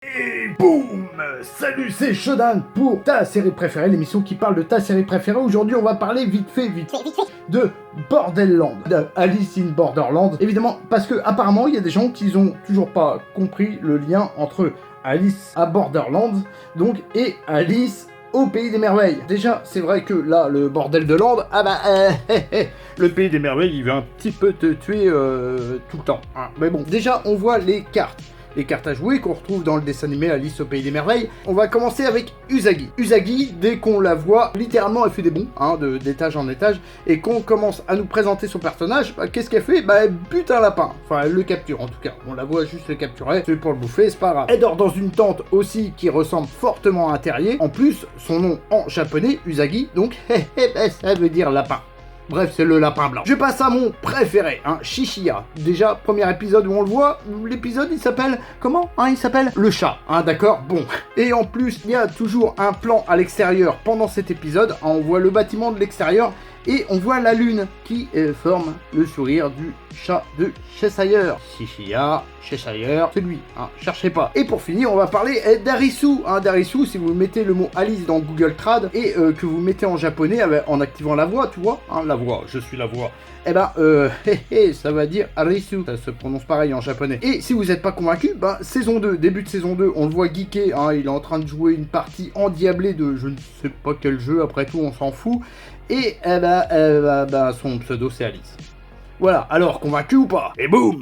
Et boum! Salut, c'est Shodan pour ta série préférée, l'émission qui parle de ta série préférée. Aujourd'hui, on va parler vite fait de Borderland, de Alice in Borderland. Évidemment, parce que apparemment, il y a des gens qui ont toujours pas compris le lien entre Alice à Borderland, donc, et Alice au Pays des Merveilles. Déjà, c'est vrai que là, le bordel de Land, le Pays des Merveilles, il va un petit peu te tuer tout le temps. Hein. Mais bon, déjà, on voit les cartes à jouer qu'on retrouve dans le dessin animé Alice au Pays des Merveilles. On va commencer avec Usagi. Usagi, dès qu'on la voit, littéralement elle fait des bonds, d'étage en étage, et qu'on commence à nous présenter son personnage, qu'est-ce qu'elle fait? Elle bute un lapin. Enfin, elle le capture en tout cas. On la voit juste le capturer, c'est pour le bouffer, c'est pas grave. Elle dort dans une tente aussi qui ressemble fortement à un terrier. En plus, son nom en japonais, Usagi, donc ça veut dire lapin. Bref, c'est le lapin blanc. Je passe à mon préféré, Shishiya. Déjà, premier épisode où on le voit, l'épisode il s'appelle... Comment il s'appelle Le chat, d'accord. Bon. Et en plus, il y a toujours un plan à l'extérieur pendant cet épisode. On voit le bâtiment de l'extérieur et on voit la lune qui forme le sourire du chat de Cheshire. Shishiya, Cheshire, c'est lui, cherchez pas. Et pour finir, on va parler d'Arisu. D'Arisu, si vous mettez le mot Alice dans Google Trad et que vous mettez en japonais en activant la voix, tu vois, la voix, je suis la voix. Ça va dire Arisu, ça se prononce pareil en japonais. Et si vous n'êtes pas convaincu, saison 2, début de saison 2, on le voit geeker, il est en train de jouer une partie endiablée de je ne sais pas quel jeu, après tout on s'en fout. Et son pseudo c'est Alice. Voilà, alors convaincu ou pas? Et boum!